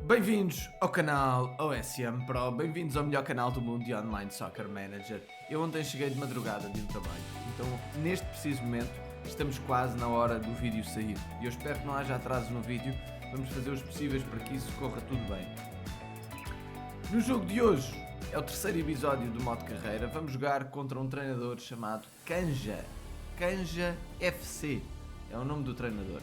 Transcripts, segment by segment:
Bem-vindos ao canal OSM Pro, bem-vindos ao melhor canal do mundo de Online Soccer Manager. Eu ontem cheguei de madrugada de um trabalho, então neste preciso momento estamos quase na hora do vídeo sair e eu espero que não haja atrasos no vídeo, vamos fazer os possíveis para que isso corra tudo bem. No jogo de hoje, é o terceiro episódio do modo carreira, vamos jogar contra um treinador chamado Canja FC, é o nome do treinador.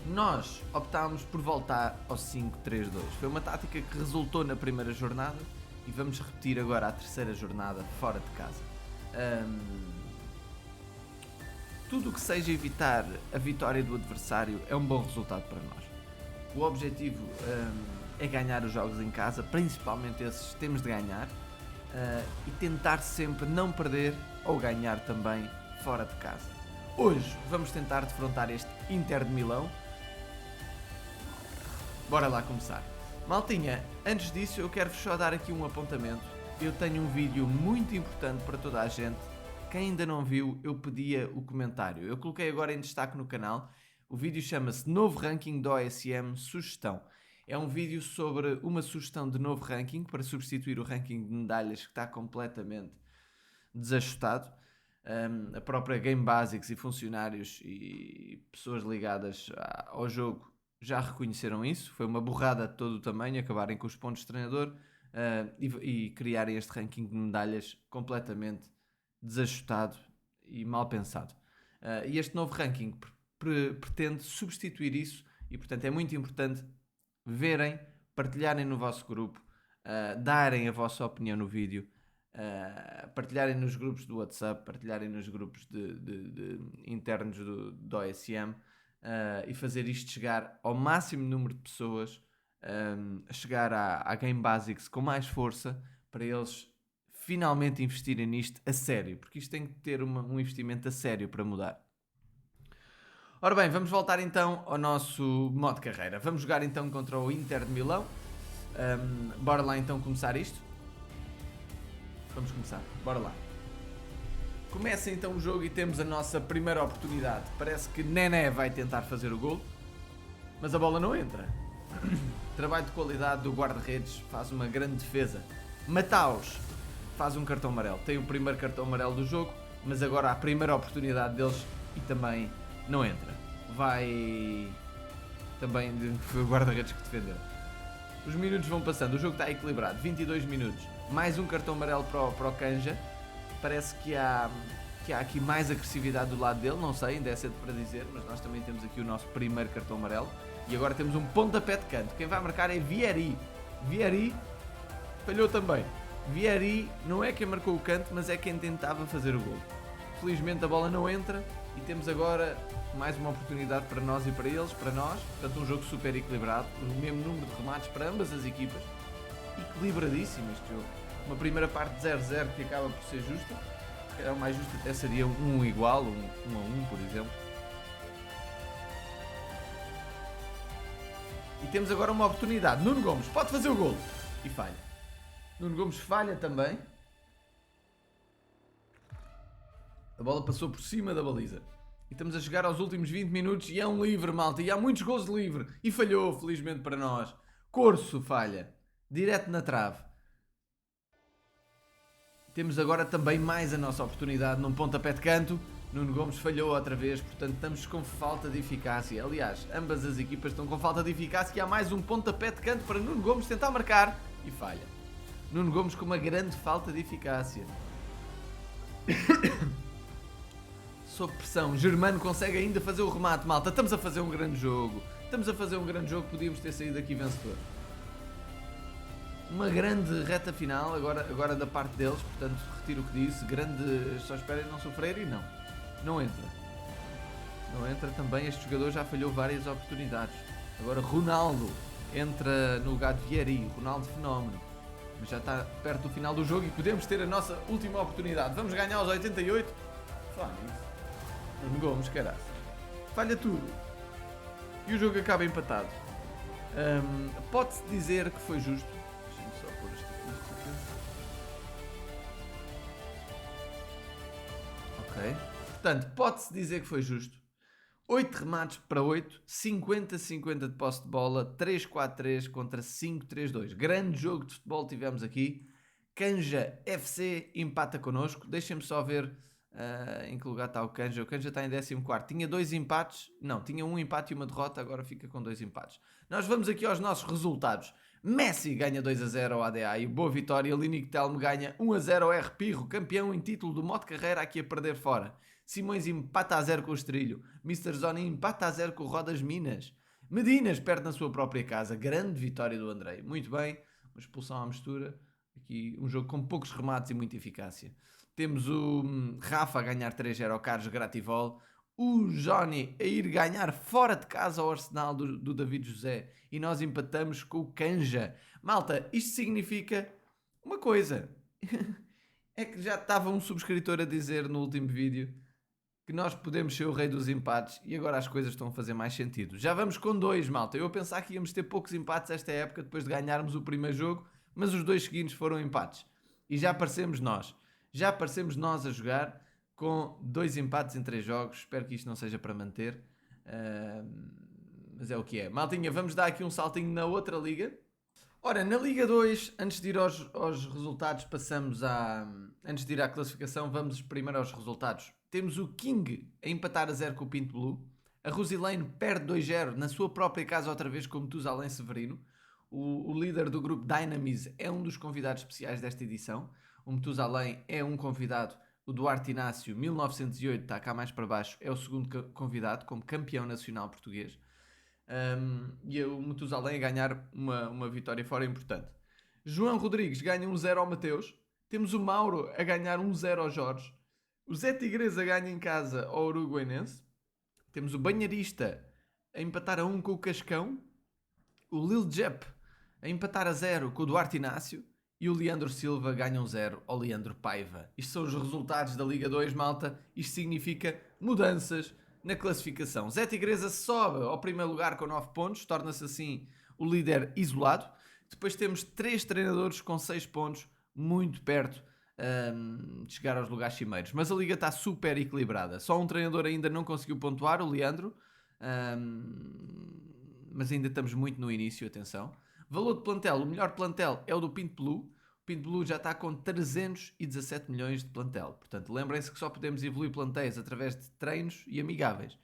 Nós optámos por voltar ao 5-3-2. Foi uma tática que resultou na primeira jornada e vamos repetir agora a terceira jornada fora de casa. Tudo o que seja evitar a vitória do adversário é um bom resultado para nós. O objetivo é ganhar os jogos em casa, principalmente esses temos de ganhar, e tentar sempre não perder ou ganhar também fora de casa. Hoje vamos tentar defrontar este Inter de Milão. Bora lá começar. Maltinha, antes disso eu quero-vos só dar aqui um apontamento. Eu tenho um vídeo muito importante para toda a gente. Quem ainda não viu, eu pedia o comentário. Eu coloquei agora em destaque no canal. O vídeo chama-se Novo Ranking do OSM Sugestão. É um vídeo sobre uma sugestão de novo ranking para substituir o ranking de medalhas que está completamente desajustado. A própria Game Basics e funcionários e pessoas ligadas ao jogo já reconheceram isso. Foi uma borrada de todo o tamanho acabarem com os pontos de treinador e criarem este ranking de medalhas completamente desajustado e mal pensado. E este novo ranking pretende substituir isso e, portanto, é muito importante verem, partilharem no vosso grupo, darem a vossa opinião no vídeo, partilharem nos grupos do WhatsApp, partilharem nos grupos de internos do OSM, e fazer isto chegar ao máximo número de pessoas, chegar à Game Basics com mais força para eles finalmente investirem nisto a sério, porque isto tem que ter um investimento a sério para mudar. Ora bem, vamos voltar então ao nosso modo carreira. Vamos jogar então contra o Inter de Milão. Bora lá então começar isto. Vamos começar, bora lá. Começa então o jogo e temos a nossa primeira oportunidade. Parece que Nené vai tentar fazer o gol, mas a bola não entra. Trabalho de qualidade do guarda-redes, faz uma grande defesa. Mataus faz um cartão amarelo. Tem o primeiro cartão amarelo do jogo, mas agora a primeira oportunidade deles e também não entra. Também foi o guarda-redes que defendeu. Os minutos vão passando, o jogo está equilibrado. 22 minutos. Mais um cartão amarelo para o Canja. Parece que há aqui mais agressividade do lado dele, não sei, ainda é cedo para dizer, mas nós também temos aqui o nosso primeiro cartão amarelo. E agora temos um pontapé de canto. Quem vai marcar é Vieri. Vieri falhou também. Vieri não é quem marcou o canto, mas é quem tentava fazer o gol. Felizmente a bola não entra e temos agora mais uma oportunidade para nós e para eles, para nós. Portanto, um jogo super equilibrado, o mesmo número de remates para ambas as equipas. Equilibradíssimo este jogo. Uma primeira parte de 0-0 que acaba por ser justa. Se calhar o mais justo até seria um igual, um 1-1, por exemplo. E temos agora uma oportunidade. Nuno Gomes pode fazer o golo. E falha. Nuno Gomes falha também. A bola passou por cima da baliza. E estamos a chegar aos últimos 20 minutos e é um livre, malta. E há muitos gols de livre. E falhou, felizmente para nós. Corso falha. Direto na trave. Temos agora também mais a nossa oportunidade num pontapé de canto. Nuno Gomes falhou outra vez, portanto estamos com falta de eficácia. Aliás, ambas as equipas estão com falta de eficácia e há mais um pontapé de canto para Nuno Gomes tentar marcar e falha. Nuno Gomes com uma grande falta de eficácia. Sob pressão, Germano consegue ainda fazer o remate, malta. Estamos a fazer um grande jogo. Podíamos ter saído aqui vencedor. Uma grande reta final agora da parte deles, portanto retiro o que disse, só esperem não sofrer e não entra também, este jogador já falhou várias oportunidades. Agora Ronaldo entra no lugar de Vieri, Ronaldo fenómeno, mas já está perto do final do jogo e podemos ter a nossa última oportunidade. Vamos ganhar aos 88, fala nisso, Nuno Gomes, caralho, falha tudo e o jogo acaba empatado. Pode-se dizer que foi justo. Ok. Portanto, pode-se dizer que foi justo. 8 remates para 8, 50-50 de posse de bola, 3-4-3 contra 5-3-2. Grande jogo de futebol tivemos aqui. Canja FC empata connosco. Deixem-me só ver em que lugar está o Canja. O Canja está em 14º. Tinha 2 empates. Não, tinha um empate e uma derrota. Agora fica com 2 empates. Nós vamos aqui aos nossos resultados. Messi ganha 2-0 ao ADA e boa vitória. Linic Telmo ganha 1-0 ao R Pirro, campeão em título do modo carreira, aqui a perder fora. Simões empata a 0 com o Estrilho. Mr. Zoni empata a 0 com o Rodas Minas. Medinas perde na sua própria casa. Grande vitória do Andrei. Muito bem. Uma expulsão à mistura. Aqui um jogo com poucos remates e muita eficácia. Temos o Rafa a ganhar 3-0 ao Carlos Grativol. O Johnny a ir ganhar fora de casa ao Arsenal do David José. E nós empatamos com o Canja. Malta, isto significa uma coisa. É que já estava um subscritor a dizer no último vídeo que nós podemos ser o rei dos empates e agora as coisas estão a fazer mais sentido. Já vamos com 2, malta. Eu a pensar que íamos ter poucos empates esta época depois de ganharmos o primeiro jogo, mas os 2 seguintes foram empates. E já aparecemos nós. Já aparecemos nós a jogar com 2 empates em 3 jogos. Espero que isto não seja para manter. Mas é o que é. Maltinha, vamos dar aqui um saltinho na outra liga. Ora, na Liga 2, antes de ir aos resultados, passamos a... Antes de ir à classificação, vamos primeiro aos resultados. Temos o King a empatar a 0 com o Pinto Blue. A Rosilene perde 2-0 na sua própria casa outra vez com o Metusalém Severino. O líder do grupo Dynamis é um dos convidados especiais desta edição. O Metusalém é um convidado. O Duarte Inácio, 1908, está cá mais para baixo, é o segundo convidado como campeão nacional português. E o Metusalém a ganhar uma vitória fora importante. João Rodrigues ganha 1-0 ao Mateus. Temos o Mauro a ganhar 1-0 ao Jorge. O Zé Tigres a ganha em casa ao Uruguaiense. Temos o Banharista a empatar a 1 com o Cascão. O Lil Jep a empatar a 0 com o Duarte Inácio. E o Leandro Silva ganha 1-0 ao Leandro Paiva. Isto são os resultados da Liga 2, malta. Isto significa mudanças na classificação. Zé Tigresa sobe ao primeiro lugar com 9 pontos, torna-se assim o líder isolado. Depois temos 3 treinadores com 6 pontos, muito perto de chegar aos lugares cimeiros. Mas a liga está super equilibrada. Só um treinador ainda não conseguiu pontuar, o Leandro. Mas ainda estamos muito no início, atenção. Valor de plantel, o melhor plantel é o do Pinto Blue. O Pinto Blue já está com 317 milhões de plantel. Portanto, lembrem-se que só podemos evoluir plantéis através de treinos e amigáveis.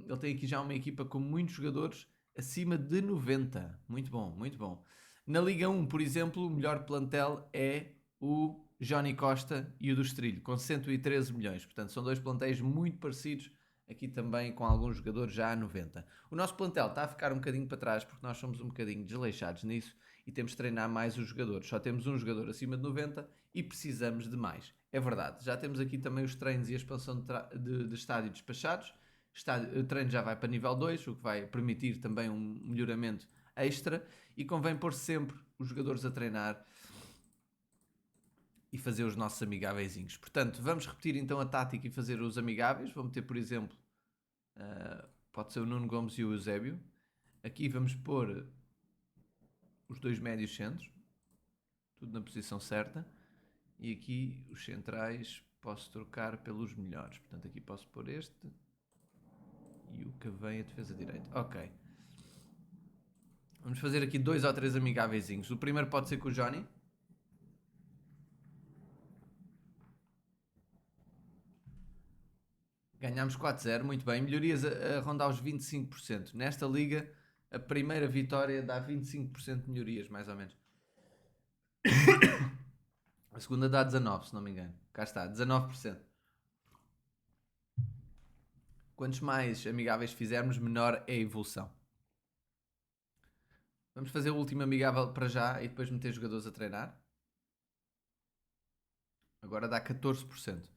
Ele tem aqui já uma equipa com muitos jogadores acima de 90. Muito bom, muito bom. Na Liga 1, por exemplo, o melhor plantel é o Johnny Costa e o do Estrilho, com 113 milhões. Portanto, são 2 plantéis muito parecidos, aqui também com alguns jogadores já a 90. O nosso plantel está a ficar um bocadinho para trás, porque nós somos um bocadinho desleixados nisso e temos de treinar mais os jogadores. Só temos um jogador acima de 90 e precisamos de mais. É verdade, já temos aqui também os treinos e a expansão de estádio despachados. O treino já vai para nível 2, o que vai permitir também um melhoramento extra, e convém pôr sempre os jogadores a treinar e fazer os nossos amigáveis. Portanto, vamos repetir então a tática e fazer os amigáveis. Vou meter, por exemplo, pode ser o Nuno Gomes e o Eusébio. Aqui vamos pôr os 2 médios centros, tudo na posição certa, e aqui os centrais posso trocar pelos melhores. Portanto, aqui posso pôr este e o que vem a defesa direita. Ok. Vamos fazer aqui 2 ou 3 amigáveis. O primeiro pode ser com o Johnny. Ganhámos 4-0, muito bem. Melhorias a rondar os 25%. Nesta liga, a primeira vitória dá 25% de melhorias, mais ou menos. A segunda dá 19%, se não me engano. Cá está, 19%. Quantos mais amigáveis fizermos, menor é a evolução. Vamos fazer o último amigável para já e depois meter jogadores a treinar. Agora dá 14%.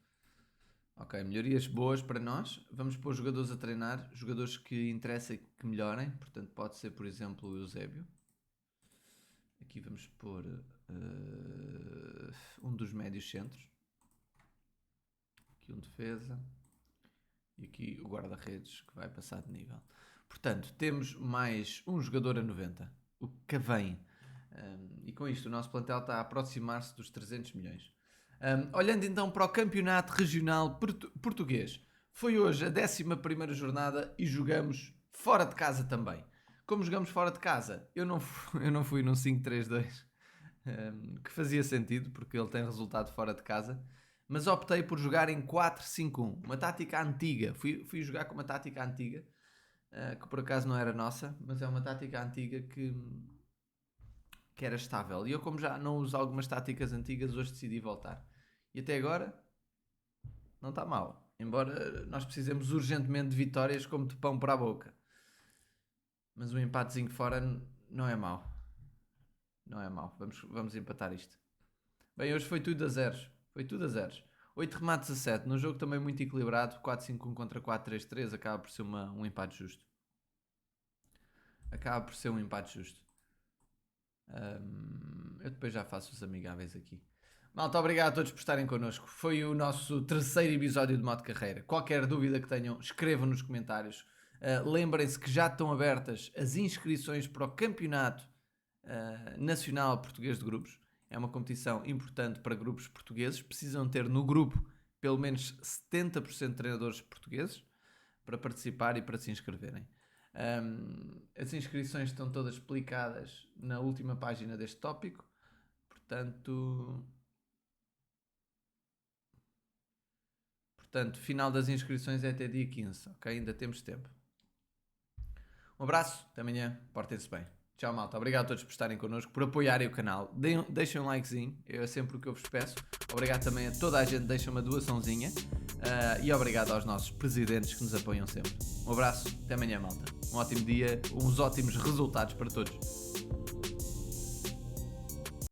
Ok, melhorias boas para nós. Vamos pôr jogadores a treinar, jogadores que interessem que melhorem. Portanto, pode ser, por exemplo, o Eusébio. Aqui vamos pôr um dos médios centros. Aqui um defesa. E aqui o guarda-redes que vai passar de nível. Portanto, temos mais um jogador a 90. O Cavém. E com isto o nosso plantel está a aproximar-se dos 300 milhões. Olhando então para o campeonato regional português, Foi hoje a 11ª jornada e jogamos fora de casa também. Como jogamos fora de casa, eu não fui num 5-3-2, que fazia sentido, porque ele tem resultado fora de casa, mas optei por jogar em 4-5-1, uma tática antiga. Fui jogar com uma tática antiga, que por acaso não era nossa, mas é uma tática antiga que era estável. E eu, como já não uso algumas táticas antigas, hoje decidi voltar. E até agora, não está mal. Embora nós precisemos urgentemente de vitórias como de pão para a boca. Mas um empatezinho fora não é mau. Não é mau. Vamos empatar isto. Bem, hoje foi tudo a zeros. 8 remates a 7. Num jogo também muito equilibrado. 4-5-1 contra 4-3-3. Acaba por ser um empate justo. Eu depois já faço os amigáveis aqui. Malta, obrigado a todos por estarem connosco. Foi o nosso 3º episódio de Modo Carreira. Qualquer dúvida que tenham, escrevam nos comentários. Lembrem-se que já estão abertas as inscrições para o Campeonato Nacional Português de Grupos. É uma competição importante para grupos portugueses. Precisam ter no grupo pelo menos 70% de treinadores portugueses para participar e para se inscreverem. As inscrições estão todas explicadas na última página deste tópico. Portanto, final das inscrições é até dia 15, ok? Ainda temos tempo. Um abraço, até amanhã, portem-se bem. Tchau, malta. Obrigado a todos por estarem connosco, por apoiarem o canal. Deixem um likezinho, é sempre o que eu vos peço. Obrigado também a toda a gente que deixa uma doaçãozinha. E obrigado aos nossos presidentes que nos apoiam sempre. Um abraço, até amanhã, malta. Um ótimo dia, uns ótimos resultados para todos.